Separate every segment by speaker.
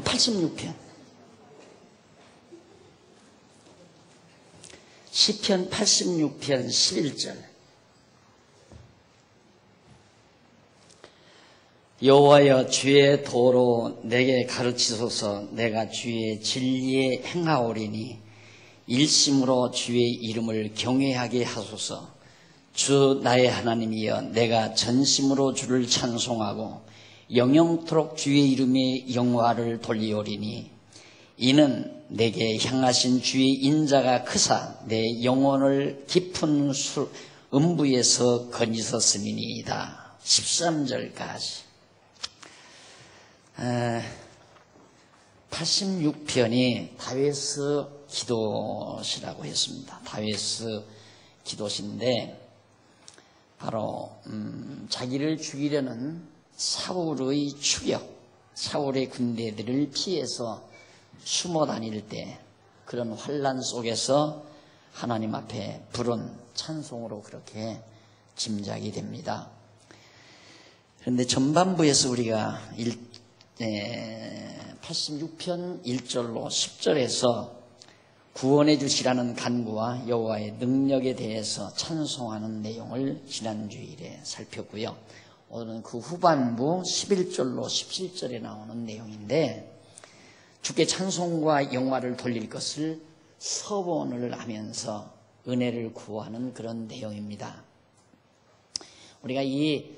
Speaker 1: 86편. 시편 86편 11절. 여호와여 주의 도로 내게 가르치소서. 내가 주의 진리에 행하오리니 일심으로 주의 이름을 경외하게 하소서. 주 나의 하나님이여 내가 전심으로 주를 찬송하고 영영토록 주의 이름에 영화를 돌리오리니 이는 내게 향하신 주의 인자가 크사 내 영혼을 깊은 음부에서 건지셨음이니이다. 13절까지. 86편이 다윗의 기도시라고 했습니다. 다윗의 기도시인데 바로 자기를 죽이려는 사울의 추격, 사울의 군대들을 피해서 숨어 다닐 때 그런 환난 속에서 하나님 앞에 부른 찬송으로 그렇게 짐작이 됩니다. 그런데 전반부에서 우리가 86편 1절로 10절에서 구원해 주시라는 간구와 여호와의 능력에 대해서 찬송하는 내용을 지난주일에 살폈고요. 오늘은 그 후반부 11절로 17절에 나오는 내용인데 주께 찬송과 영화를 돌릴 것을 서원을 하면서 은혜를 구하는 그런 내용입니다. 우리가 이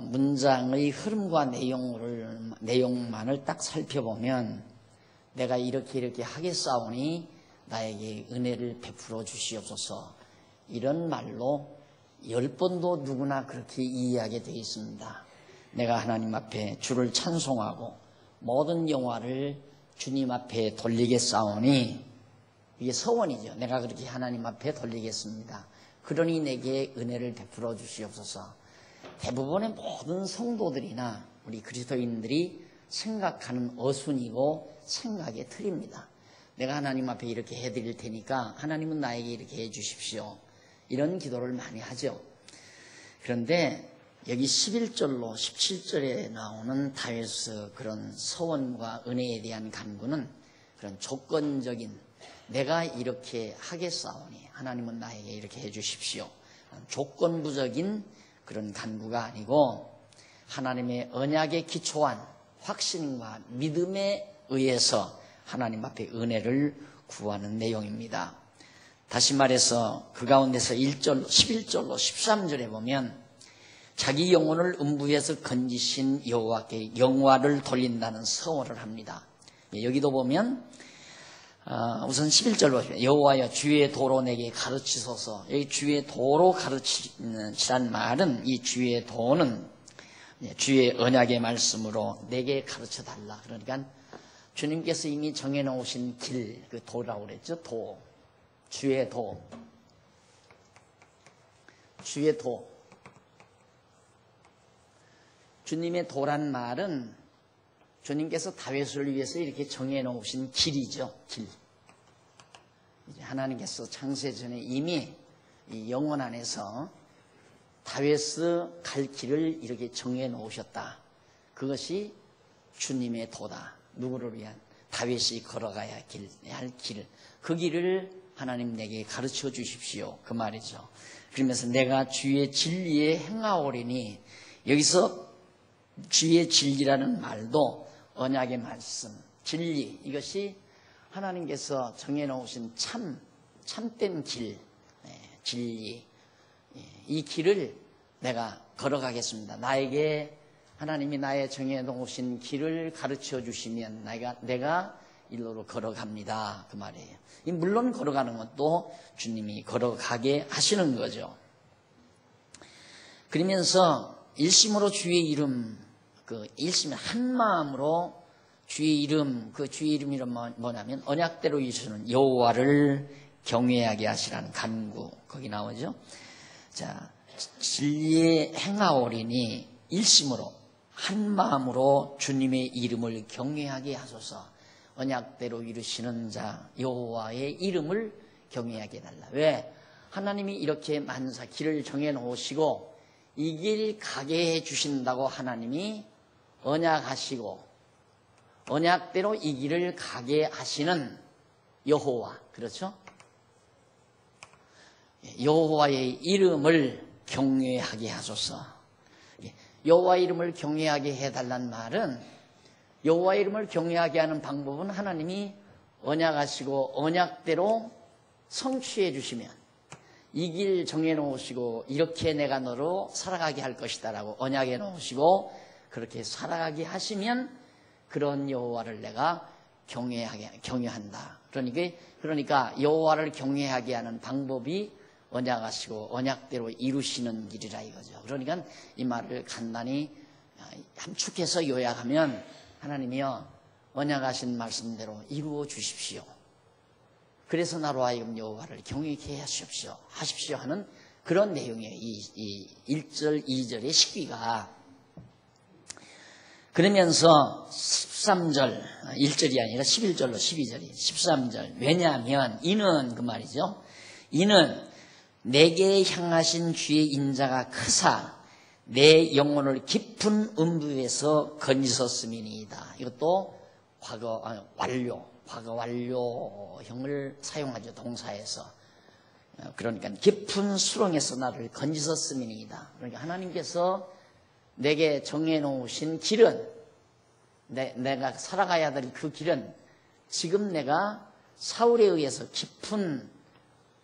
Speaker 1: 문장의 흐름과 내용만을 딱 살펴보면 내가 이렇게 하겠사오니 나에게 은혜를 베풀어 주시옵소서, 이런 말로 10번도 누구나 그렇게 이해하게 되어 있습니다. 내가 하나님 앞에 주를 찬송하고 모든 영화를 주님 앞에 돌리겠사오니, 이게 서원이죠. 내가 그렇게 하나님 앞에 돌리겠습니다. 그러니 내게 은혜를 베풀어 주시옵소서. 대부분의 모든 성도들이나 우리 그리스도인들이 생각하는 어순이고 생각의 틀입니다. 내가 하나님 앞에 이렇게 해드릴 테니까 하나님은 나에게 이렇게 해주십시오, 이런 기도를 많이 하죠. 그런데 여기 11절로 17절에 나오는 다윗의 그런 서원과 은혜에 대한 간구는 그런 조건적인, 내가 이렇게 하겠사오니 하나님은 나에게 이렇게 해주십시오, 조건부적인 그런 간구가 아니고 하나님의 언약에 기초한 확신과 믿음에 의해서 하나님 앞에 은혜를 구하는 내용입니다. 다시 말해서 그 가운데서 11절로 13절에 보면 자기 영혼을 음부에서 건지신 여호와께 영화를 돌린다는 서원을 합니다. 여기도 보면 우선 11절로 여호와여 주의 도로 내게 가르치소서. 여기 주의 도로 가르치란 말은, 이 주의 도는 주의 언약의 말씀으로 내게 가르쳐달라. 그러니까 주님께서 이미 정해놓으신 길, 그 도라고 그랬죠. 도, 주의 도, 주의 도. 주님의 도란 말은 주님께서 다윗을 위해서 이렇게 정해놓으신 길이죠. 길. 이제 하나님께서 창세전에 이미 이 영혼 안에서 다윗의 갈 길을 이렇게 정해놓으셨다. 그것이 주님의 도다. 누구를 위한? 다윗이 걸어가야 할 길. 그 길을 하나님 내게 가르쳐 주십시오, 그 말이죠. 그러면서 내가 주의 진리에 행하오리니, 여기서 주의 진리라는 말도 언약의 말씀, 진리, 이것이 하나님께서 정해놓으신 참된 길, 진리, 이 길을 내가 걸어가겠습니다. 나에게 하나님이 나의 정해놓으신 길을 가르쳐 주시면 내가 일로로 걸어갑니다, 그 말이에요. 물론 걸어가는 것도 주님이 걸어가게 하시는 거죠. 그러면서 일심으로 주의 이름, 일심이 한 마음으로 주의 이름, 그 주의 이름이 뭐냐면 언약대로 이루시는 여호와를 경외하게 하시라는 간구, 거기 나오죠. 자, 진리에 행하오리니 일심으로 한 마음으로 주님의 이름을 경외하게 하소서. 언약대로 이루시는 자 여호와의 이름을 경외하게 해달라. 왜? 하나님이 이렇게 만사 길을 정해놓으시고 이 길 가게 해주신다고 하나님이 언약하시고 언약대로 이 길을 가게 하시는 여호와, 그렇죠? 여호와의 이름을 경외하게 하소서. 여호와의 이름을 경외하게 해달란 말은, 여호와의 이름을 경외하게 하는 방법은 하나님이 언약하시고 언약대로 성취해 주시면, 이 길 정해놓으시고 이렇게 내가 너로 살아가게 할 것이다 라고 언약해 놓으시고 그렇게 살아가게 하시면 그런 여호와를 내가 경외한다. 그러니까 여호와를 경외하게 하는 방법이 언약하시고 언약대로 이루시는 길이라 이거죠. 그러니까 이 말을 간단히 함축해서 요약하면, 하나님이여 언약하신 말씀대로 이루어 주십시오. 그래서 나로 하여금 여호와를 경외케 하십시오 하는 그런 내용이에요. 이 1절 2절의 시기가. 그러면서 13절, 1절이 아니라 11절로 12절이 13절. 왜냐하면 이는 그 말이죠. 이는 내게 향하신 주의 인자가 크사 내 영혼을 깊은 음부에서 건지셨음이니이다. 이것도 과거 완료형을 사용하죠. 동사에서. 그러니까 깊은 수렁에서 나를 건지셨음이니이다. 그러니까 하나님께서 내게 정해놓으신 길은, 내가 살아가야 될 그 길은 지금 내가 사울에 의해서 깊은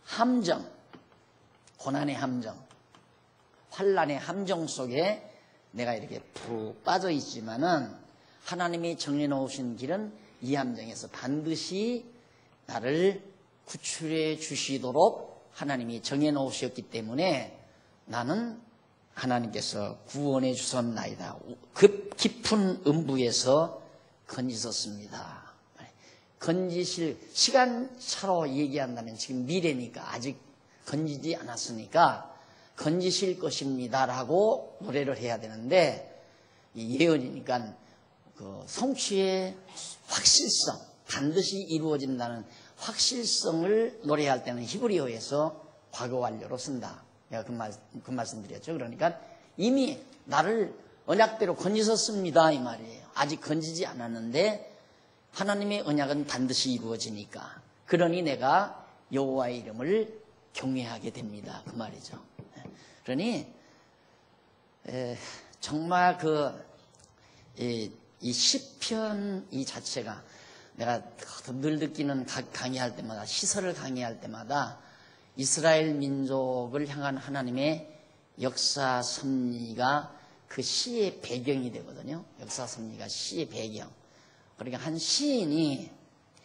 Speaker 1: 함정, 고난의 함정, 환난의 함정 속에 내가 이렇게 푹 빠져 있지만은, 하나님이 정해놓으신 길은 이 함정에서 반드시 나를 구출해 주시도록 하나님이 정해놓으셨기 때문에 나는 하나님께서 구원해 주셨나이다. 깊은 음부에서 건지셨습니다. 건지실, 시간차로 얘기한다면 지금 미래니까 아직 건지지 않았으니까 건지실 것입니다 라고 노래를 해야 되는데, 이 예언이니까 그 성취의 확실성, 반드시 이루어진다는 확실성을 노래할 때는 히브리어에서 과거 완료로 쓴다. 내가 그 말씀 드렸죠. 그러니까 이미 나를 언약대로 건지셨습니다 이 말이에요. 아직 건지지 않았는데 하나님의 언약은 반드시 이루어지니까, 그러니 내가 여호와의 이름을 경외하게 됩니다 그 말이죠. 그러니 정말 이 시편 이 자체가 내가 늘 느끼는, 강의할 때마다, 시설을 강의할 때마다 이스라엘 민족을 향한 하나님의 역사 섭리가 그 시의 배경이 되거든요. 역사 섭리가 시의 배경. 그러니까 한 시인이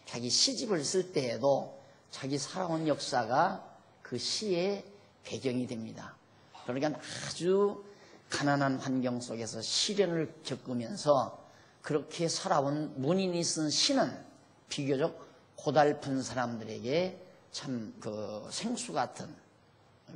Speaker 1: 자기 시집을 쓸 때에도 자기 살아온 역사가 그 시의 배경이 됩니다. 그러니까 아주 가난한 환경 속에서 시련을 겪으면서 그렇게 살아온 문인이 쓴 시는 비교적 고달픈 사람들에게 참 그 생수 같은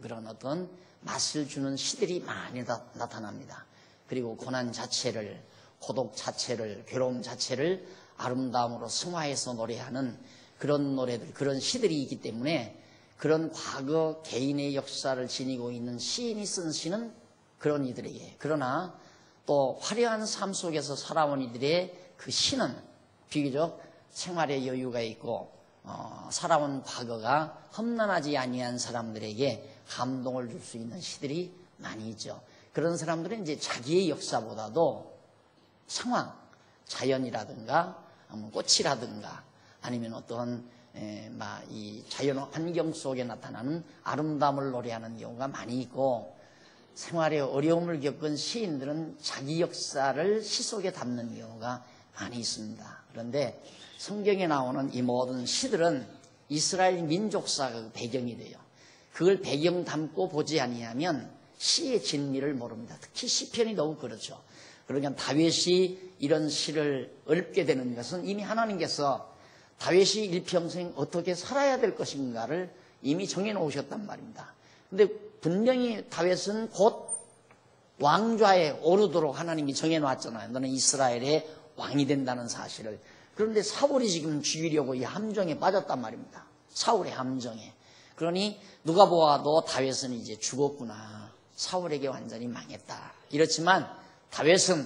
Speaker 1: 그런 어떤 맛을 주는 시들이 많이 나타납니다. 그리고 고난 자체를, 고독 자체를, 괴로움 자체를 아름다움으로 승화해서 노래하는 그런 노래들, 그런 시들이 있기 때문에 그런 과거 개인의 역사를 지니고 있는 시인이 쓴 시는 그런 이들에게, 그러나 또 화려한 삶 속에서 살아온 이들의 그 시는 비교적 생활에 여유가 있고 살아온 과거가 험난하지 아니한 사람들에게 감동을 줄 수 있는 시들이 많이 있죠. 그런 사람들은 이제 자기의 역사보다도 상황, 자연이라든가 꽃이라든가 아니면 어떤 이 자연 환경 속에 나타나는 아름다움을 노래하는 경우가 많이 있고, 생활에 어려움을 겪은 시인들은 자기 역사를 시 속에 담는 경우가 많이 있습니다. 그런데 성경에 나오는 이 모든 시들은 이스라엘 민족사가 배경이 돼요. 그걸 배경 담고 보지 아니하면 시의 진리를 모릅니다. 특히 시편이 더욱 그렇죠. 그러니까 다윗이 이런 시를 읊게 되는 것은 이미 하나님께서 다윗이 일평생 어떻게 살아야 될 것인가를 이미 정해놓으셨단 말입니다. 근데 분명히 다윗은 곧 왕좌에 오르도록 하나님이 정해놨잖아요. 너는 이스라엘의 왕이 된다는 사실을. 그런데 사울이 지금 죽이려고 이 함정에 빠졌단 말입니다. 사울의 함정에. 그러니 누가 보아도 다윗은 이제 죽었구나. 사울에게 완전히 망했다. 이렇지만 다윗은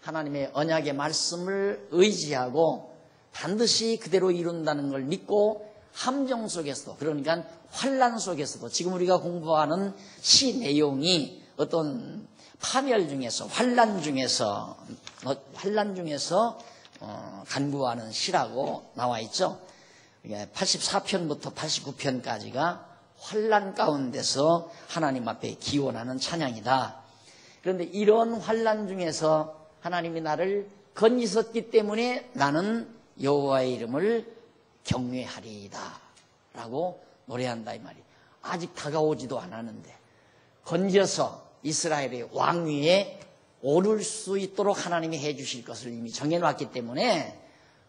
Speaker 1: 하나님의 언약의 말씀을 의지하고 반드시 그대로 이룬다는 걸 믿고 함정 속에서도, 그러니까 환난 속에서도, 지금 우리가 공부하는 시 내용이 어떤 파멸 중에서 환난 중에서 간구하는 시라고 나와 있죠. 84편부터 89편까지가 환난 가운데서 하나님 앞에 기원하는 찬양이다. 그런데 이런 환난 중에서 하나님이 나를 건지셨기 때문에 나는 여호와의 이름을 경외하리이다 라고 노래한다 이 말이에요. 아직 다가오지도 않았는데 건져서 이스라엘의 왕위에 오를 수 있도록 하나님이 해주실 것을 이미 정해놨기 때문에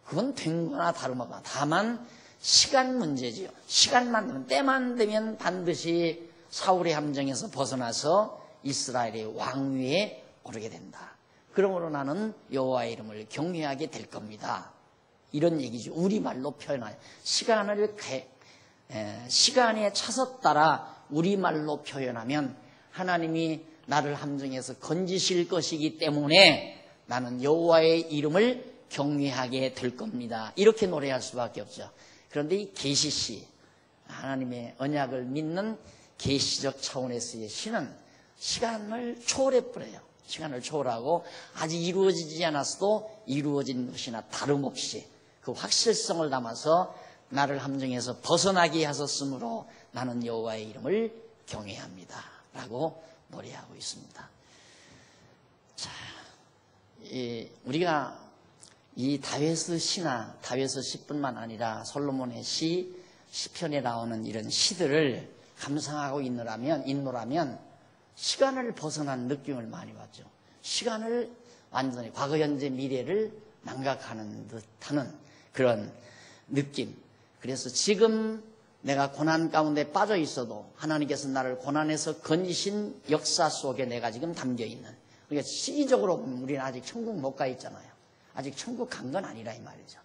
Speaker 1: 그건 된 거나 다름없다. 다만 시간 문제지요. 시간만 되면, 때만 되면 반드시 사울의 함정에서 벗어나서 이스라엘의 왕위에 오르게 된다. 그러므로 나는 여호와의 이름을 경외하게 될 겁니다. 이런 얘기죠. 우리말로 표현하여 시간의 차서 따라 우리말로 표현하면 하나님이 나를 함정에서 건지실 것이기 때문에 나는 여호와의 이름을 경외하게 될 겁니다. 이렇게 노래할 수밖에 없죠. 그런데 이 계시시, 하나님의 언약을 믿는 계시적 차원에서의 시는 시간을 초월해버려요. 시간을 초월하고 아직 이루어지지 않았어도 이루어진 것이나 다름없이 그 확실성을 담아서 나를 함정에서 벗어나게 하셨으므로 나는 여호와의 이름을 경외합니다 라고 노래하고 있습니다. 자, 우리가 이 다윗의 시나 다윗의 시뿐만 아니라 솔로몬의 시, 시편에 나오는 이런 시들을 감상하고 있노라면 시간을 벗어난 느낌을 많이 받죠. 시간을 완전히 과거, 현재, 미래를 망각하는 듯하는 그런 느낌. 그래서 지금 내가 고난 가운데 빠져 있어도 하나님께서 나를 고난에서 건지신 역사 속에 내가 지금 담겨 있는. 그러니까 시기적으로 보면 우리는 아직 천국 못 가 있잖아요. 아직 천국 간 건 아니라 이 말이죠.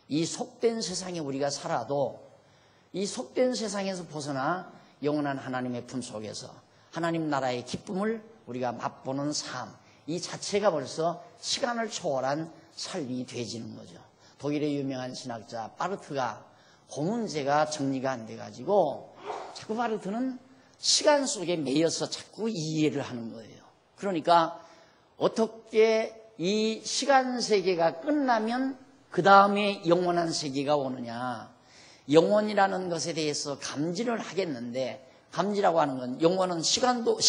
Speaker 1: 이 속된 세상에 우리가 살아도 이 속된 세상에서 벗어나 영원한 하나님의 품 속에서 하나님 나라의 기쁨을 우리가 맛보는 삶, 이 자체가 벌써 시간을 초월한 삶이 되지는 거죠. 독일의 유명한 신학자 바르트가 그 문제가 정리가 안 돼가지고 자꾸 바르트는 시간 속에 매여서 자꾸 이해를 하는 거예요. 그러니까 어떻게 이 시간 세계가 끝나면 그 다음에 영원한 세계가 오느냐. 영원이라는 것에 대해서 감지를 하겠는데, 감지라고 하는 건 영원은 시작도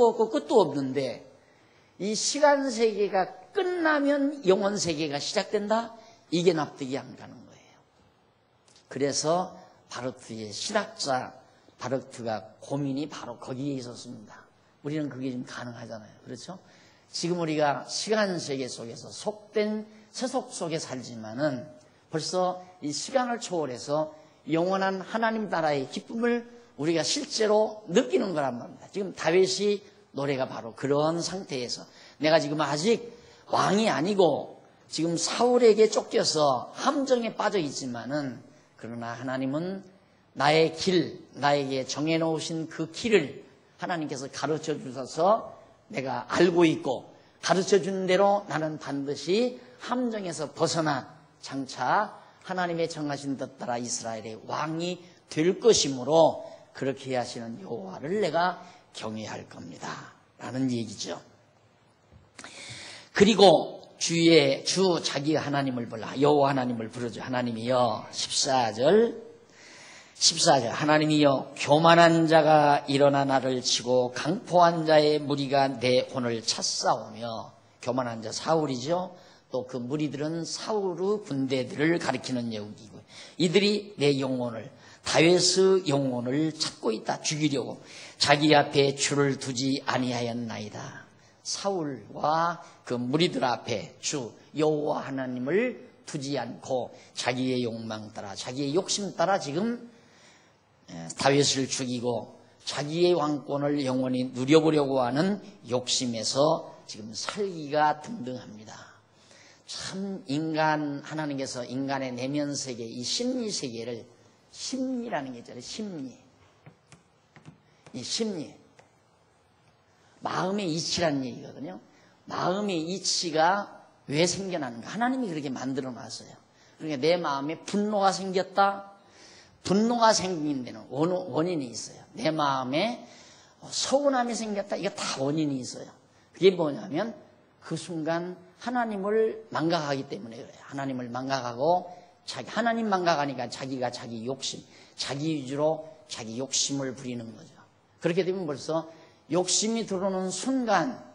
Speaker 1: 없고 끝도 없는데 이 시간 세계가 끝나면 영원 세계가 시작된다? 이게 납득이 안 가는 거예요. 그래서 바르트의 신학자 바르트가 고민이 바로 거기에 있었습니다. 우리는 그게 좀 가능하잖아요. 그렇죠? 지금 우리가 시간 세계 속에서 속된 세속 속에 살지만은 벌써 이 시간을 초월해서 영원한 하나님 나라의 기쁨을 우리가 실제로 느끼는 거란 말입니다. 지금 다윗이 노래가 바로 그런 상태에서 내가 지금 아직 왕이 아니고 지금 사울에게 쫓겨서 함정에 빠져 있지만은 그러나 하나님은 나의 길, 나에게 정해놓으신 그 길을 하나님께서 가르쳐 주셔서 내가 알고 있고 가르쳐 준 대로 나는 반드시 함정에서 벗어나 장차 하나님의 정하신 뜻 따라 이스라엘의 왕이 될 것이므로 그렇게 하시는 여호와를 내가 경외할 겁니다 라는 얘기죠. 그리고 주 자기 하나님을 불러 여호와 하나님을 부르죠. 하나님이여 14절 하나님이여 교만한 자가 일어나 나를 치고 강포한 자의 무리가 내 혼을 찼사오며, 교만한 자 사울이죠. 또 그 무리들은 사울의 군대들을 가리키는 얘기고, 이들이 내 영혼을, 다윗의 영혼을 찾고 있다. 죽이려고 자기 앞에 주를 두지 아니하였나이다. 사울과 그 무리들 앞에 주 여호와 하나님을 두지 않고 자기의 욕망 따라, 자기의 욕심 따라 지금 다윗을 죽이고 자기의 왕권을 영원히 누려보려고 하는 욕심에서 지금 살기가 등등합니다. 참 하나님께서 인간의 내면 세계, 이 심리 세계를, 심리라는 게 있잖아요. 이 심리, 마음의 이치라는 얘기거든요. 마음의 이치가 왜 생겨나는가? 하나님이 그렇게 만들어 놨어요. 그러니까 내 마음에 분노가 생겼다. 분노가 생긴 데는 원인이 있어요. 내 마음에 서운함이 생겼다. 이거 다 원인이 있어요. 그게 뭐냐면 그 순간 하나님을 망각하기 때문에 그래요. 하나님을 망각하고 하나님 망각하니까 자기가 자기 욕심, 자기 위주로 자기 욕심을 부리는 거죠. 그렇게 되면 벌써 욕심이 들어오는 순간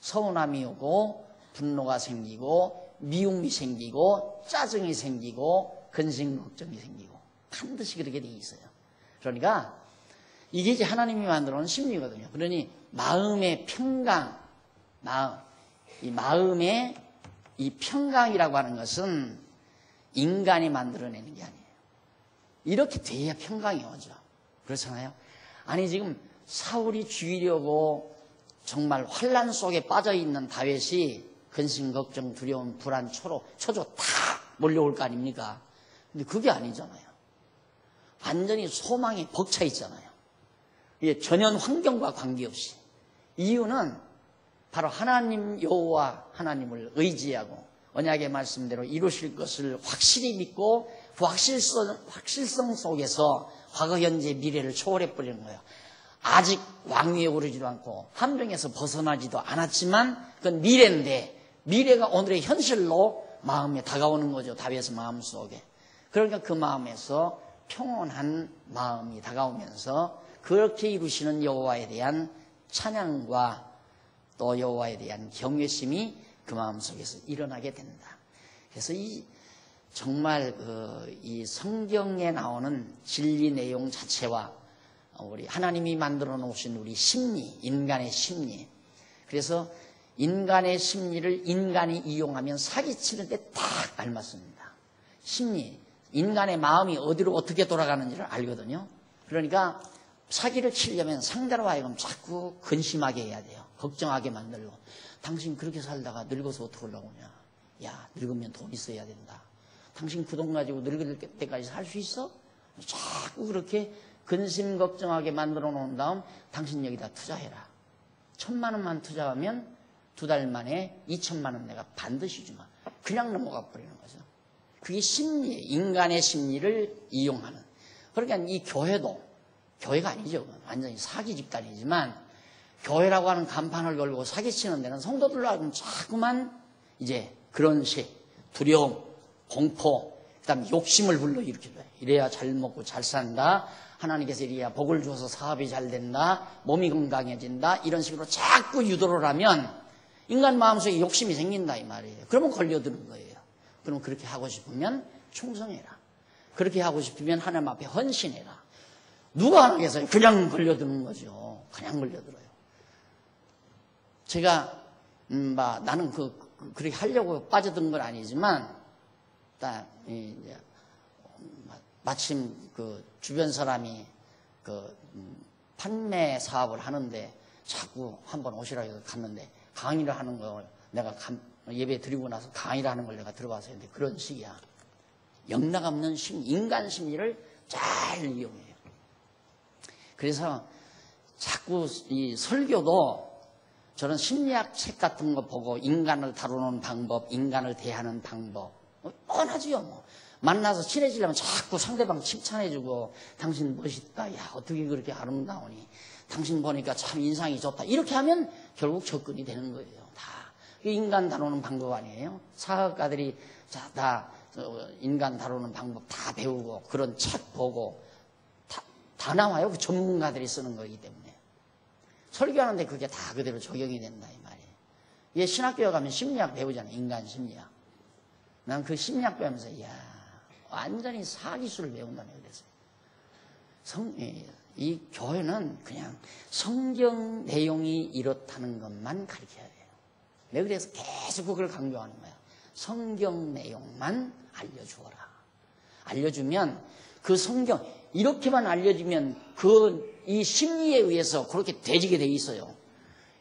Speaker 1: 서운함이 오고 분노가 생기고 미움이 생기고 짜증이 생기고 근심 걱정이 생기고 반드시 그렇게 돼 있어요. 그러니까 이게 이제 하나님이 만들어 놓은 심리거든요. 그러니 마음의 평강, 이 마음의 이 평강이라고 하는 것은 인간이 만들어내는 게 아니에요. 이렇게 돼야 평강이 오죠. 그렇잖아요. 아니 지금 사울이 죽이려고 정말 환난 속에 빠져있는 다윗이 근심, 걱정, 두려움, 불안, 초조 다 몰려올 거 아닙니까? 근데 그게 아니잖아요. 완전히 소망이 벅차 있잖아요. 이게 전혀 환경과 관계없이. 이유는 바로 하나님 여호와 하나님을 의지하고 언약의 말씀대로 이루실 것을 확실히 믿고 그 확실성 속에서 과거, 현재, 미래를 초월해버리는 거예요. 아직 왕위에 오르지도 않고 함정에서 벗어나지도 않았지만 그건 미래인데 미래가 오늘의 현실로 마음에 다가오는 거죠. 다윗의 마음속에. 그러니까 그 마음에서 평온한 마음이 다가오면서 그렇게 이루시는 여호와에 대한 찬양과 또 여호와에 대한 경외심이 그 마음속에서 일어나게 된다. 그래서 정말 이 성경에 나오는 진리 내용 자체와 우리 하나님이 만들어 놓으신 우리 심리, 인간의 심리. 그래서 인간의 심리를 인간이 이용하면 사기치는 데 딱 알맞습니다. 심리, 인간의 마음이 어디로 어떻게 돌아가는지를 알거든요. 그러니까 사기를 치려면 상대로 하여금 자꾸 근심하게 해야 돼요. 걱정하게 만들고. 당신 그렇게 살다가 늙어서 어떻게 올라오냐. 야, 늙으면 돈 있어야 된다. 당신 그 돈 가지고 늙을 때까지 살 수 있어? 자꾸 그렇게 근심 걱정하게 만들어 놓은 다음 당신 여기다 투자해라. 1,000만 원만 투자하면 2달 만에 2,000만 원 내가 반드시 주마. 그냥 넘어가 버리는 거죠. 그게 심리, 인간의 심리를 이용하는. 그러니까 이 교회도, 교회가 아니죠. 완전히 사기 집단이지만 교회라고 하는 간판을 걸고 사기치는 데는 성도들하고는 자꾸만 이제 그런 두려움, 공포, 그 다음에 욕심을 불러일으켜줘요. 이래야 잘 먹고 잘 산다. 하나님께서 이래야 복을 줘서 사업이 잘 된다. 몸이 건강해진다. 이런 식으로 자꾸 유도를 하면 인간 마음속에 욕심이 생긴다 이 말이에요. 그러면 걸려드는 거예요. 그럼 그렇게 하고 싶으면 충성해라. 그렇게 하고 싶으면 하나님 앞에 헌신해라. 누가 하겠어요? 그냥 걸려드는 거죠. 그냥 걸려들어요. 제가 나는 그렇게 하려고 빠져든 건 아니지만 마침 그 주변 사람이 판매 사업을 하는데 자꾸 한번 오시라고 해서 갔는데 강의를 하는 걸 내가 예배 드리고 나서 강의를 하는 걸 내가 들어봤어요. 근데 그런 식이야. 영락없는 인간 심리를 잘 이용해요. 그래서 자꾸 이 설교도 저는 심리학 책 같은 거 보고 인간을 다루는 방법, 인간을 대하는 방법 뻔하지요. 뭐. 만나서 친해지려면 자꾸 상대방 칭찬해주고 당신 멋있다. 야 어떻게 그렇게 아름다우니. 당신 보니까 참 인상이 좋다. 이렇게 하면 결국 접근이 되는 거예요. 다 인간 다루는 방법 아니에요. 사학가들이 다 인간 다루는 방법 다 배우고 그런 책 보고 다 나와요. 그 전문가들이 쓰는 거기 때문에. 설교하는데 그게 다 그대로 적용이 된다 이 말이에요. 얘 신학교에 가면 심리학 배우잖아요. 인간 심리학. 난 그 심리학 배우면서 이야 완전히 사기술을 배운다네 그래서. 이 교회는 그냥 성경 내용이 이렇다는 것만 가르쳐야 돼요. 내가 그래서 계속 그걸 강조하는 거야. 성경 내용만 알려주어라. 알려주면 그 성경 이렇게만 알려주면 이 심리에 의해서 그렇게 되지게 돼 있어요.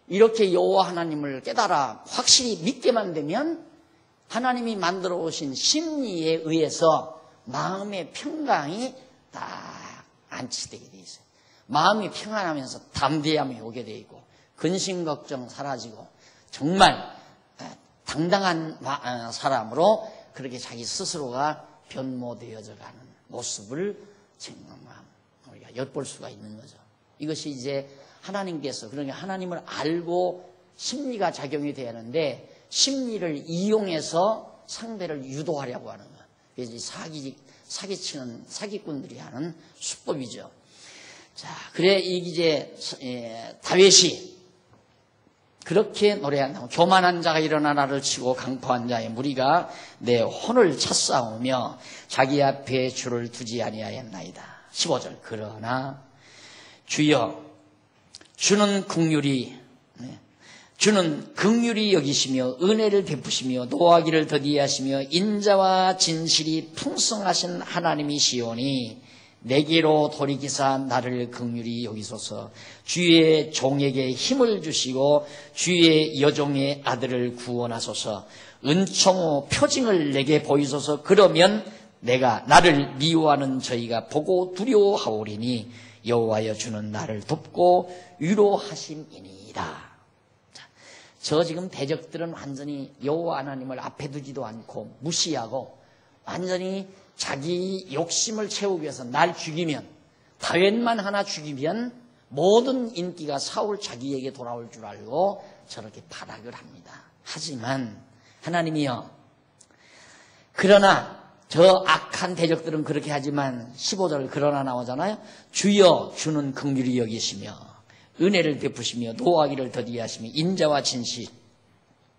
Speaker 1: 이렇게 여호와 하나님을 깨달아 확실히 믿게만 되면 하나님이 만들어 오신 심리에 의해서 마음의 평강이 딱 안치되게 돼 있어요. 마음이 평안하면서 담대함이 오게 돼 있고 근심 걱정 사라지고 정말 당당한 사람으로 그렇게 자기 스스로가 변모되어져 가는 모습을 우리가 엿볼 수가 있는 거죠. 이것이 이제 하나님께서, 그러니까 하나님을 알고 심리가 작용이 돼야 하는데 심리를 이용해서 상대를 유도하려고 하는 거예요. 그래서 사기치는 사기꾼들이 하는 수법이죠. 자, 그래 이제 다윗이 그렇게 노래한다고, 교만한 자가 일어나 나를 치고 강포한 자의 무리가 내 혼을 찼사오며 자기 앞에 주를 두지 아니하였나이다. 15절. 그러나 주여 주는 긍휼히 여기시며 은혜를 베푸시며 노하기를 더디하시며 인자와 진실이 풍성하신 하나님이시오니 내게로 돌이키사 나를 긍휼히 여기소서. 주의 종에게 힘을 주시고 주의 여종의 아들을 구원하소서. 은총의 표징을 내게 보이소서. 그러면 내가 나를 미워하는 저희가 보고 두려워하오리니 여호와여 주는 나를 돕고 위로하심이니이다. 저 지금 대적들은 완전히 여호와 하나님을 앞에 두지도 않고 무시하고 완전히 자기 욕심을 채우기 위해서 날 죽이면, 다윗만 하나 죽이면 모든 인기가 사울 자기에게 돌아올 줄 알고 저렇게 발악을 합니다. 하지만 하나님이여, 그러나 저 악한 대적들은 그렇게 하지만 15절 그러나 나오잖아요. 주여 주는 긍휼히 여기시며 은혜를 베푸시며 노하기를 더디하시며 인자와 진실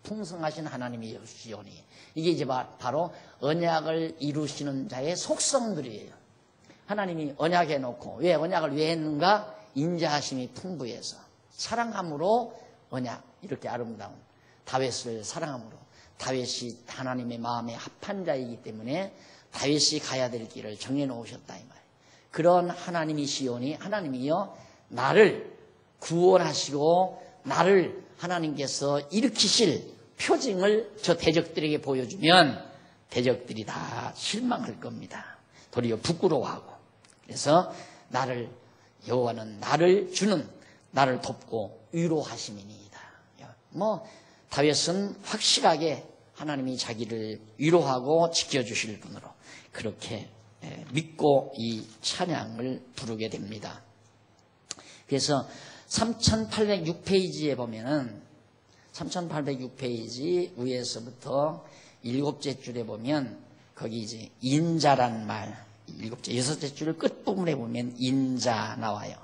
Speaker 1: 풍성하신 하나님이시오니, 이게 이제 바로 언약을 이루시는 자의 속성들이에요. 하나님이 언약해 놓고, 왜 언약을 왜 했는가? 인자하심이 풍부해서, 사랑함으로 언약, 이렇게 아름다운 다윗을 사랑함으로, 다윗이 하나님의 마음에 합한 자이기 때문에 다윗이 가야 될 길을 정해놓으셨다 이 말이에요. 그런 하나님이시오니, 하나님이여 나를 구원하시고 나를 하나님께서 일으키실 표징을 저 대적들에게 보여주면 대적들이 다 실망할 겁니다. 도리어 부끄러워하고. 그래서 여호와는 나를 주는, 나를 돕고 위로하심이니이다. 다윗은 확실하게 하나님이 자기를 위로하고 지켜주실 분으로 그렇게 믿고 이 찬양을 부르게 됩니다. 그래서 3806페이지에 보면은 3806페이지 위에서부터 7째 줄에 보면 거기 이제 인자란 말, 6째 줄 끝부분에 보면 인자 나와요.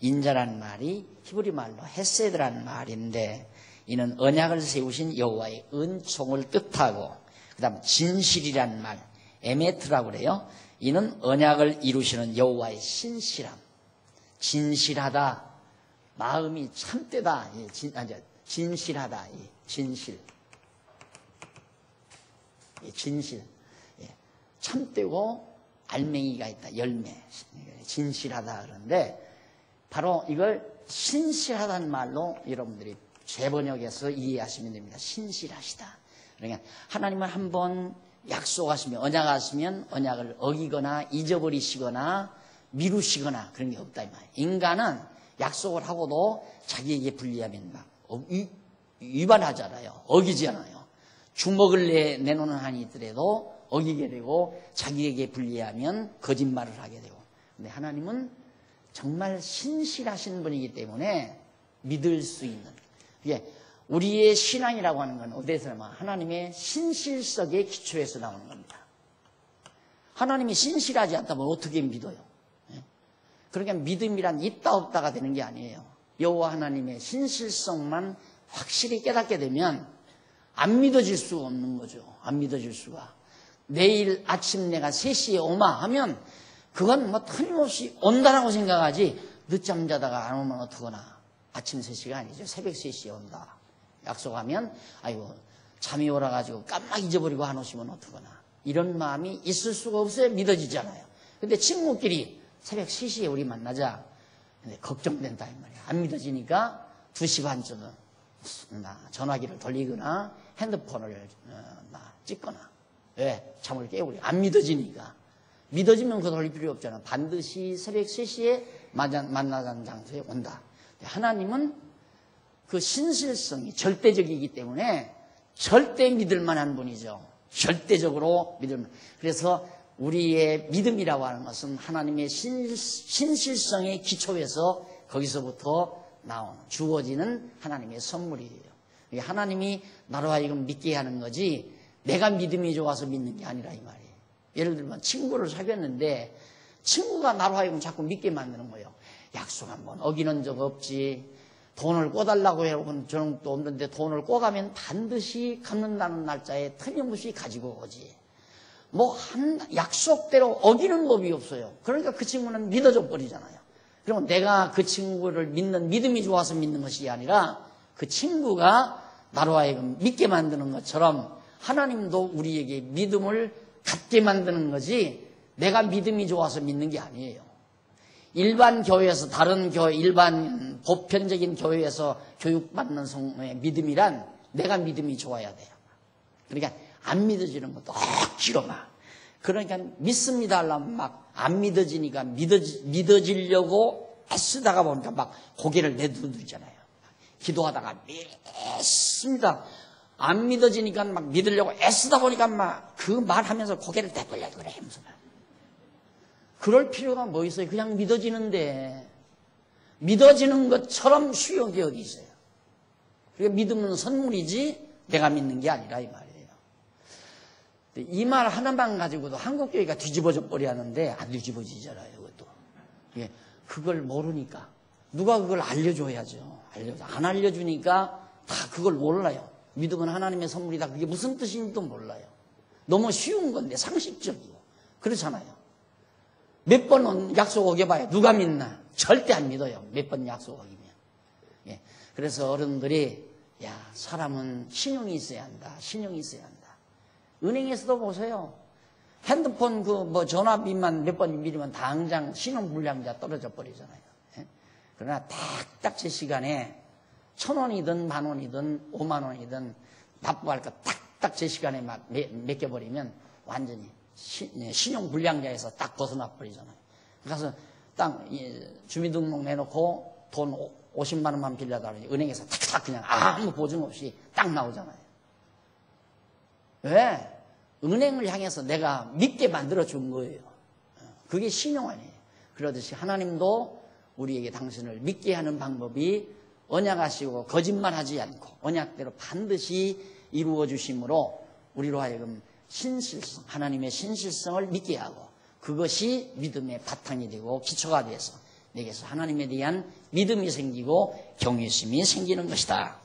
Speaker 1: 인자란 말이 히브리 말로 헤세드란 말인데, 이는 언약을 세우신 여호와의 은총을 뜻하고, 그 다음 진실이란 말, 에메트라고 그래요. 이는 언약을 이루시는 여호와의 신실함. 진실하다, 마음이 참되다, 진실하다, 진실. 참되고 알맹이가 있다, 열매. 진실하다 그러는데, 바로 이걸 신실하다는 말로 여러분들이 재번역해서 이해하시면 됩니다. 신실하시다. 그러니까 하나님은 한번 약속하시면, 언약하시면 언약을 어기거나 잊어버리시거나 미루시거나 그런 게 없다 이 말이에요. 인간은 약속을 하고도 자기에게 불리하면 막 위반하잖아요. 어기지 않아요. 주먹을 내놓는 한이 있더라도 어기게 되고, 자기에게 불리하면 거짓말을 하게 되고. 근데 하나님은 정말 신실하신 분이기 때문에 믿을 수 있는, 이게 우리의 신앙이라고 하는 건 어디에서 나와? 하나님의 신실성의 기초에서 나오는 겁니다. 하나님이 신실하지 않다면 어떻게 믿어요? 그러니까 믿음이란 있다 없다가 되는 게 아니에요. 여호와 하나님의 신실성만 확실히 깨닫게 되면 안 믿어질 수가 없는 거죠. 안 믿어질 수가. 내일 아침 내가 3시에 오마 하면 그건 틀림없이 온다라고 생각하지, 늦잠 자다가 안 오면 어떡하나. 아침 3시가 아니죠. 새벽 3시에 온다. 약속하면 아이고 잠이 오라가지고 깜빡 잊어버리고 안 오시면 어떡하나. 이런 마음이 있을 수가 없어요. 믿어지잖아요. 근데 친구끼리 새벽 3시에 우리 만나자. 근데 걱정된다 이 말이야. 안 믿어지니까 2시 반쯤은 전화기를 돌리거나 핸드폰을 찍거나. 왜? 잠을 깨우려. 안 믿어지니까. 믿어지면 그거 돌릴 필요 없잖아. 반드시 새벽 3시에 만나자는 장소에 온다. 하나님은 그 신실성이 절대적이기 때문에 절대 믿을 만한 분이죠. 절대적으로 믿을 만한. 그래서 우리의 믿음이라고 하는 것은 하나님의 신실성의 기초에서 거기서부터 나오는 주어지는 하나님의 선물이에요. 하나님이 나로 하여금 믿게 하는 거지 내가 믿음이 좋아서 믿는 게 아니라 이 말이에요. 예를 들면 친구를 사귀었는데 친구가 나로 하여금 자꾸 믿게 만드는 거예요. 약속 한번 어기는 적 없지. 돈을 꿔달라고 해본 적도 없는데 돈을 꿔가면 반드시 갚는다는 날짜에 틀림없이 가지고 오지. 뭐 한 약속대로 어기는 법이 없어요. 그러니까 그 친구는 믿어져 버리잖아요. 그러면 내가 그 친구를 믿는 믿음이 좋아서 믿는 것이 아니라 그 친구가 나로 하여금 믿게 만드는 것처럼 하나님도 우리에게 믿음을 갖게 만드는 거지 내가 믿음이 좋아서 믿는 게 아니에요. 일반 교회에서 다른 교회 일반 보편적인 교회에서 교육받는 성의 믿음이란 내가 믿음이 좋아야 돼요. 그러니까 안 믿어지는 것도 억지로 막 그러니까 믿습니다 하려면 막 안 믿어지니까 믿어지려고 애쓰다가 보니까 막 고개를 내두르잖아요. 기도하다가 믿습니다. 안 믿어지니까 막 믿으려고 애쓰다 보니까 막 그 말하면서 고개를 내돌려도 그래. 무슨 말. 그럴 필요가 뭐 있어요? 그냥 믿어지는데 믿어지는 것처럼 쉬운 게 어디 있어요? 그러니까 믿음은 선물이지 내가 믿는 게 아니라 이 말이에요. 이 말 하나만 가지고도 한국교회가 뒤집어져 버려 하는데 안 뒤집어지잖아요. 그것도. 예, 그걸 모르니까 누가 그걸 알려줘야죠. 안 알려주니까 다 그걸 몰라요. 믿음은 하나님의 선물이다. 그게 무슨 뜻인지도 몰라요. 너무 쉬운 건데 상식적이고 그렇잖아요. 몇 번은 약속 어겨봐요. 누가 믿나? 절대 안 믿어요. 몇 번 약속 어기면. 예, 그래서 어른들이 야 사람은 신용이 있어야 한다. 신용이 있어야 한다. 은행에서도 보세요. 핸드폰 전화비만 몇 번 밀리면 당장 신용불량자 떨어져 버리잖아요. 예? 그러나 딱딱 제 시간에 1,000원이든 10,000원이든 50,000원이든 납부할 거 딱딱 제 시간에 막 맡겨버리면 완전히 신용불량자에서 딱 벗어나 버리잖아요. 그래서 딱 주민등록 내놓고 돈 50만 원만 빌려달라고 은행에서 탁탁 그냥 아무 보증 없이 딱 나오잖아요. 왜? 은행을 향해서 내가 믿게 만들어준 거예요. 그게 신용 아니에요. 그러듯이 하나님도 우리에게 당신을 믿게 하는 방법이 언약하시고 거짓말하지 않고 언약대로 반드시 이루어 주심으로 우리로 하여금 신실성, 하나님의 신실성을 믿게 하고 그것이 믿음의 바탕이 되고 기초가 돼서 내게서 하나님에 대한 믿음이 생기고 경외심이 생기는 것이다.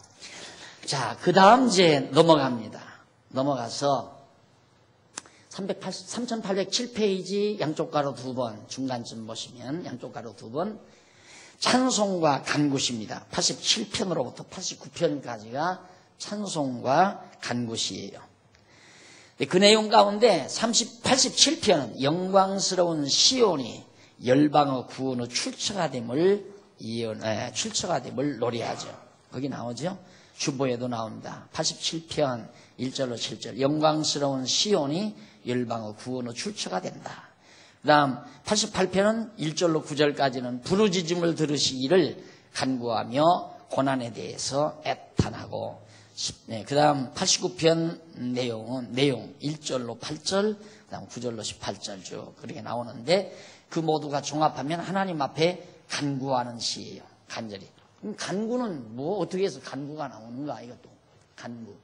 Speaker 1: 자, 그 다음 이제 넘어가서 3807페이지 양쪽 가로 2번 중간쯤 보시면 양쪽 가로 2번 찬송과 간구시입니다. 87편으로부터 89편까지가 찬송과 간구시예요. 그 내용 가운데 87편은 영광스러운 시온이 열방의 구원의 출처가 됨을 노래하죠. 거기 나오죠. 주보에도 나옵니다. 87편 1절로 7절 영광스러운 시온이 열방의 구원의 출처가 된다. 그 다음 88편은 1절로 9절까지는 부르짖음을 들으시기를 간구하며 고난에 대해서 애탄하고 그 다음 89편 내용 1절로 8절 그 다음 9절로 18절 쭉 그렇게 나오는데 그 모두가 종합하면 하나님 앞에 간구하는 시예요. 간절히. 그럼 간구는 뭐 어떻게 해서 간구가 나오는가 이것도 간구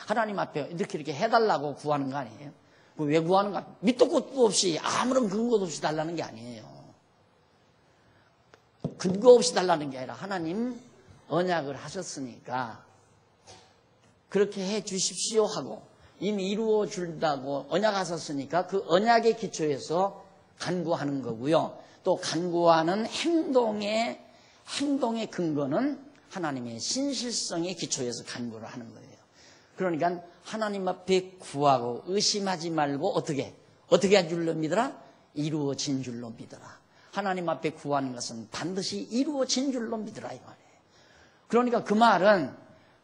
Speaker 1: 하나님 앞에 이렇게 해달라고 구하는 거 아니에요? 왜 구하는가? 밑도 끝도 없이 아무런 근거도 없이 달라는 게 아니에요. 근거 없이 달라는 게 아니라 하나님 언약을 하셨으니까 그렇게 해 주십시오 하고 이미 이루어 준다고 언약하셨으니까 그 언약의 기초에서 간구하는 거고요. 또 간구하는 행동의 근거는 하나님의 신실성의 기초에서 간구를 하는 거예요. 그러니까 하나님 앞에 구하고 의심하지 말고 어떻게 한 줄로 믿어라? 이루어진 줄로 믿어라. 하나님 앞에 구하는 것은 반드시 이루어진 줄로 믿어라 이 말이에요. 그러니까 그 말은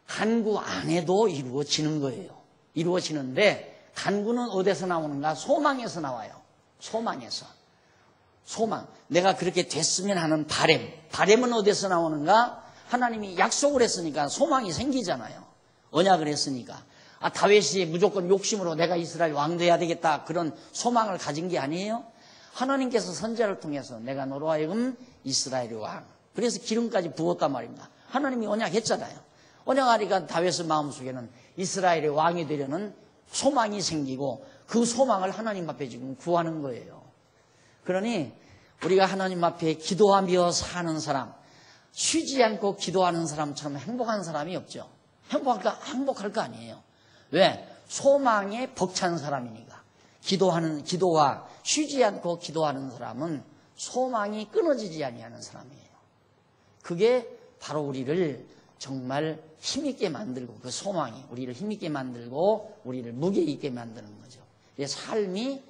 Speaker 1: 간구 안 해도 이루어지는 거예요. 이루어지는데 간구는 어디서 나오는가? 소망에서 나와요. 소망, 내가 그렇게 됐으면 하는 바램은 어디서 나오는가? 하나님이 약속을 했으니까 소망이 생기잖아요. 언약을 했으니까. 다윗이 무조건 욕심으로 내가 이스라엘 왕 돼야 되겠다 그런 소망을 가진 게 아니에요. 하나님께서 선지자를 통해서 내가 너로 하여금 이스라엘의 왕, 그래서 기름까지 부었단 말입니다. 하나님이 언약했잖아요. 언약하니까 다윗의 마음속에는 이스라엘의 왕이 되려는 소망이 생기고 그 소망을 하나님 앞에 지금 구하는 거예요. 그러니 우리가 하나님 앞에 기도하며 사는 사람, 쉬지 않고 기도하는 사람처럼 행복한 사람이 없죠. 행복할 거 아니에요. 왜? 소망에 벅찬 사람이니까. 기도와 쉬지 않고 기도하는 사람은 소망이 끊어지지 아니하는 사람이에요. 그게 바로 우리를 정말 힘있게 만들고, 그 소망이 우리를 힘있게 만들고 우리를 무게 있게 만드는 거죠. 삶이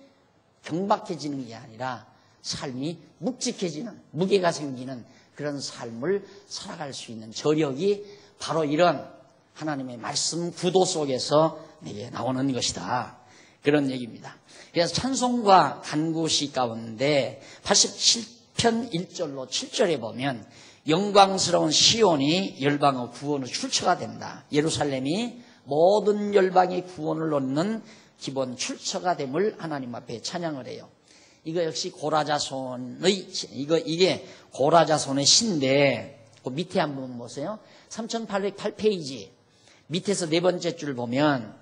Speaker 1: 경박해지는 게 아니라 삶이 묵직해지는, 무게가 생기는 그런 삶을 살아갈 수 있는 저력이 바로 이런 하나님의 말씀 구도 속에서 내게 나오는 것이다. 그런 얘기입니다. 그래서 찬송과 간구시 가운데 87편 1절로 7절에 보면 영광스러운 시온이 열방의 구원의 출처가 된다. 예루살렘이 모든 열방의 구원을 얻는 기본 출처가 됨을 하나님 앞에 찬양을 해요. 이거 역시 이게 고라자손의 시인데, 그 밑에 한번 보세요. 3808페이지 밑에서 네 번째 줄 보면,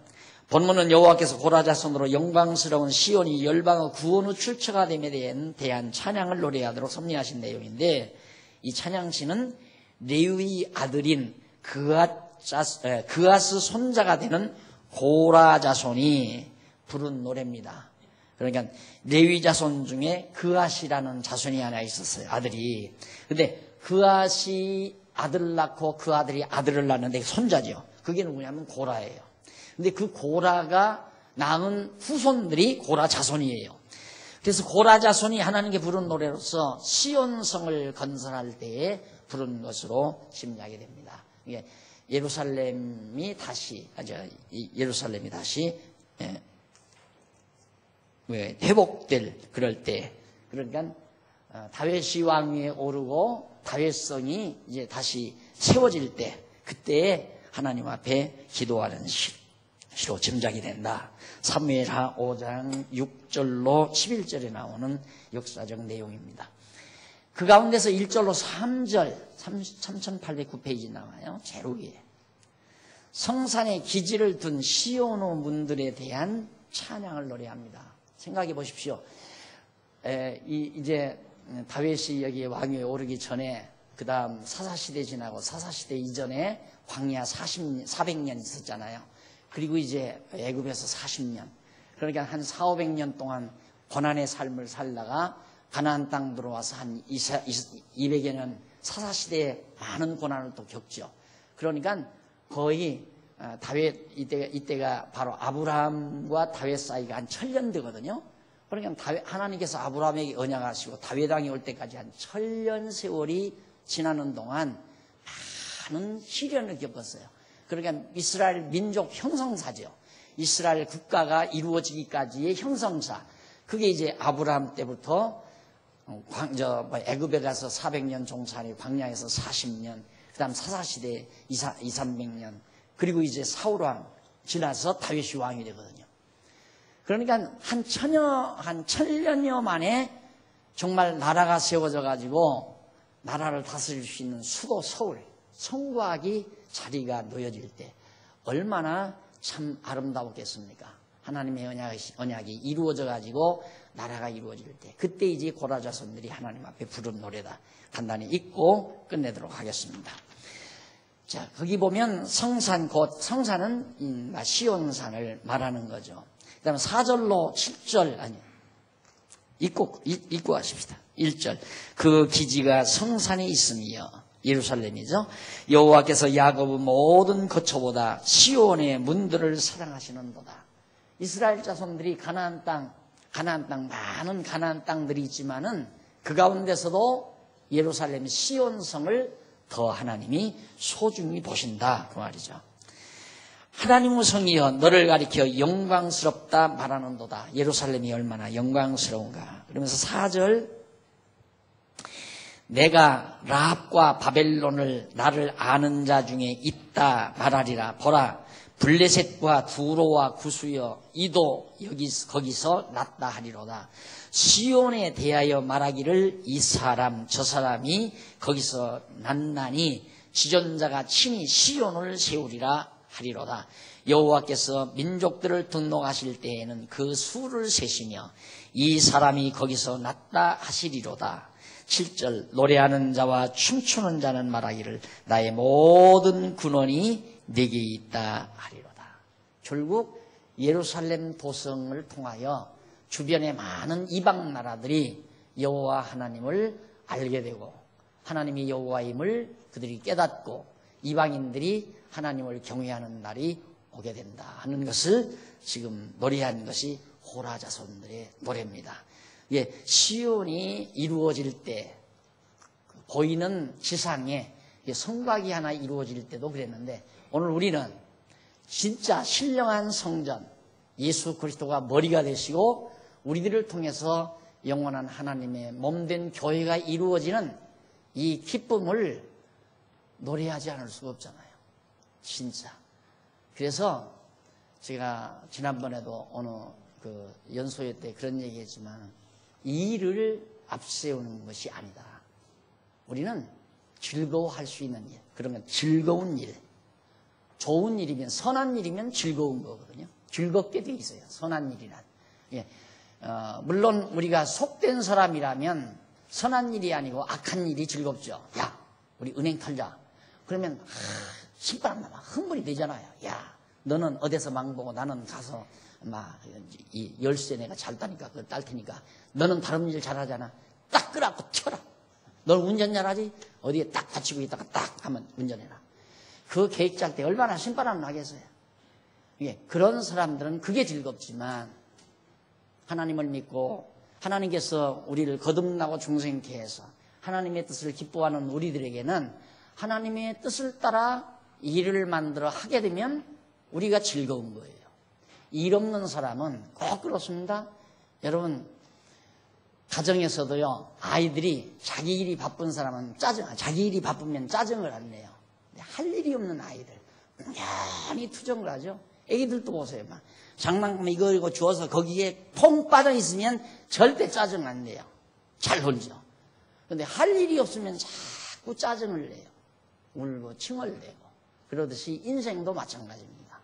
Speaker 1: 본문은 여호와께서 고라자손으로 영광스러운 시온이 열방의 구원의 출처가 됨에 대한 찬양을 노래하도록 섭리하신 내용인데, 이 찬양시는 레위 아들인 그아스 손자가 되는 고라자손이 부른 노래입니다. 그러니까 레위 자손 중에 그앗이라는 자손이 하나 있었어요. 아들이. 근데 그앗이 아들을 낳고 그 아들이 아들을 낳는데 손자죠. 그게 누구냐면 고라예요. 근데 그 고라가 낳은 후손들이 고라 자손이에요. 그래서 고라 자손이 하나님께 부른 노래로서 시온성을 건설할 때에 부른 것으로 짐작이 됩니다. 이게 예루살렘이 다시 회복될 그럴 때, 그러니까 다윗이 왕 위에 오르고 다윗성이 이제 다시 세워질 때, 그때에 하나님 앞에 기도하는 시로 짐작이 된다. 사무엘하 5장 6절로 11절에 나오는 역사적 내용입니다. 그 가운데서 1절로 3절 3809페이지 나와요. 제일 위에 성산에 기지를 둔 시온의 문들에 대한 찬양을 노래합니다. 생각해 보십시오. 이제 다윗이 여기 왕위에 오르기 전에, 그 다음 사사시대 지나고 사사시대 이전에 광야 400년 있었잖아요. 그리고 이제 애굽에서 40년, 그러니까 한 400~500년 동안 고난의 삶을 살다가 가나안 땅 들어와서 한 200여 년 사사시대에 많은 고난을 또 겪죠. 그러니까 거의 다윗 이때가 바로 아브라함과 다윗 사이가 한 1000년 되거든요. 그러니까 하나님께서 아브라함에게 언약하시고 다윗 왕이 올 때까지 한 1000년 세월이 지나는 동안 많은 시련을 겪었어요. 그러니까 이스라엘 민족 형성사죠. 이스라엘 국가가 이루어지기까지의 형성사. 그게 이제 아브라함 때부터 애굽에 가서 400년 종살이, 광야에서 40년, 그 다음 사사시대 200~300년, 그리고 이제 사울왕 지나서 다윗이 왕이 되거든요. 그러니까 한 1000년여 만에 정말 나라가 세워져 가지고 나라를 다스릴 수 있는 수도 서울, 성곽이 자리가 놓여질 때 얼마나 참 아름다웠겠습니까? 하나님의 언약이 이루어져 가지고 나라가 이루어질 때, 그때 이제 고라 자손들이 하나님 앞에 부른 노래다. 간단히 읽고 끝내도록 하겠습니다. 자, 거기 보면 성산은 시온산을 말하는 거죠. 그 다음에 4절로 7절, 읽고 가십시다. 1절. 그 기지가 성산에 있으며, 예루살렘이죠. 여호와께서 야곱의 모든 거처보다 시온의 문들을 사랑하시는도다. 이스라엘 자손들이 가나안 땅, 많은 가나안 땅들이 있지만은 그 가운데서도 예루살렘 시온성을 더 하나님이 소중히 보신다, 그 말이죠. 하나님의 성이여 너를 가리켜 영광스럽다 말하는도다. 예루살렘이 얼마나 영광스러운가. 그러면서 4절 내가 라합과 바벨론을 나를 아는 자 중에 있다 말하리라. 보라, 블레셋과 두로와 구수여 이도 거기서 났다 하리로다. 시온에 대하여 말하기를 이 사람 저 사람이 거기서 났나니 지존자가 친히 시온을 세우리라 하리로다. 여호와께서 민족들을 등록하실 때에는 그 수를 세시며 이 사람이 거기서 났다 하시리로다. 7절 노래하는 자와 춤추는 자는 말하기를 나의 모든 근원이 내게 있다 하리로다. 결국 예루살렘 도성을 통하여 주변의 많은 이방 나라들이 여호와 하나님을 알게 되고 하나님이 여호와임을 그들이 깨닫고 이방인들이 하나님을 경외하는 날이 오게 된다 하는 것을 지금 노래한 것이 호라 자손들의 노래입니다. 예, 시온이 이루어질 때 보이는 지상에 성곽이 하나 이루어질 때도 그랬는데 오늘 우리는 진짜 신령한 성전 예수 그리스도가 머리가 되시고 우리들을 통해서 영원한 하나님의 몸된 교회가 이루어지는 이 기쁨을 노래하지 않을 수가 없잖아요. 진짜. 그래서 제가 지난번에도 어느 그 연소회 때 그런 얘기했지만 일을 앞세우는 것이 아니다. 우리는 즐거워할 수 있는 일, 그러면 즐거운 일, 좋은 일이면 선한 일이면 즐거운 거거든요. 즐겁게 돼 있어요. 선한 일이란. 예. 물론 우리가 속된 사람이라면 선한 일이 아니고 악한 일이 즐겁죠. 야, 우리 은행 털자. 그러면 신바람 나면 흥분이 되잖아요. 야, 너는 어디서 망보고 나는 가서 막 이 열쇠 내가 잘 따니까 그걸 딸 테니까 너는 다른 일 잘하잖아. 딱 끄라고 튀어라. 넌 운전 잘하지? 어디에 딱 다치고 있다가 딱 하면 운전해라. 그 계획 짤 때 얼마나 신바람 나겠어요. 예, 그런 사람들은 그게 즐겁지만 하나님을 믿고 하나님께서 우리를 거듭나고 중생케 해서 하나님의 뜻을 기뻐하는 우리들에게는 하나님의 뜻을 따라 일을 만들어 하게 되면 우리가 즐거운 거예요. 일 없는 사람은 꼭 그렇습니다. 여러분 가정에서도요 아이들이 자기 일이 바쁜 사람은 자기 일이 바쁘면 짜증을 안 내요. 할 일이 없는 아이들 많이 투정을 하죠. 애기들도 보세요. 막 장난감 이거 주워서 거기에 퐁 빠져 있으면 절대 짜증 안 내요. 잘 놀죠. 그런데 할 일이 없으면 자꾸 짜증을 내요. 울고 칭을 내고. 그러듯이 인생도 마찬가지입니다.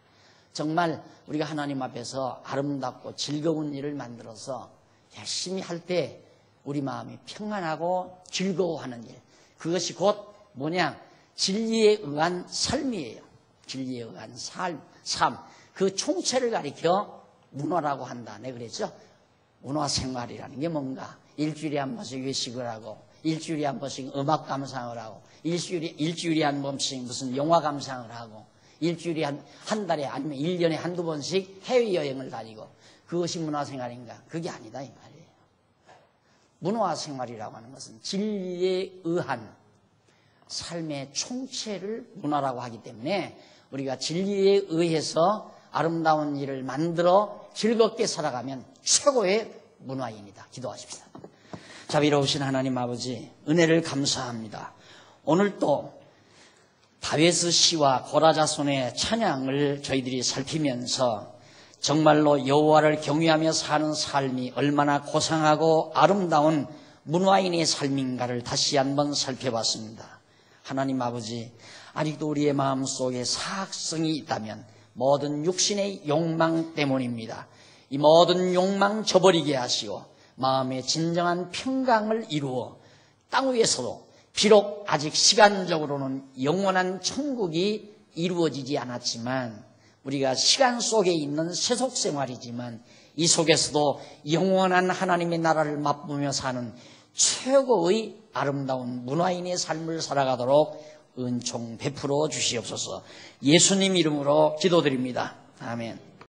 Speaker 1: 정말 우리가 하나님 앞에서 아름답고 즐거운 일을 만들어서 열심히 할 때 우리 마음이 평안하고 즐거워하는 일. 그것이 곧 뭐냐? 진리에 의한 삶이에요. 진리에 의한 삶. 그 총체를 가리켜 문화라고 한다. 네, 그랬죠? 문화 생활이라는 게 뭔가? 일주일에 한 번씩 외식을 하고, 일주일에 한 번씩 음악 감상을 하고, 일주일에 한 번씩 무슨 영화 감상을 하고, 일주일에 한 달에 아니면 1년에 한두 번씩 해외여행을 다니고, 그것이 문화생활인가? 그게 아니다 이 말이에요. 문화생활이라고 하는 것은 진리에 의한 삶의 총체를 문화라고 하기 때문에 우리가 진리에 의해서 아름다운 일을 만들어 즐겁게 살아가면 최고의 문화인이다. 기도하십시다. 자비로우신 하나님 아버지, 은혜를 감사합니다. 오늘 또 다윗의 시와 고라 자손의 찬양을 저희들이 살피면서 정말로 여호와를 경외하며 사는 삶이 얼마나 고상하고 아름다운 문화인의 삶인가를 다시 한번 살펴봤습니다. 하나님 아버지, 아직도 우리의 마음속에 사악성이 있다면 모든 육신의 욕망 때문입니다. 이 모든 욕망 저버리게 하시고 마음의 진정한 평강을 이루어 땅 위에서도 비록 아직 시간적으로는 영원한 천국이 이루어지지 않았지만 우리가 시간 속에 있는 세속 생활이지만 이 속에서도 영원한 하나님의 나라를 맛보며 사는 최고의 아름다운 문화인의 삶을 살아가도록 은총 베풀어 주시옵소서. 예수님 이름으로 기도드립니다. 아멘.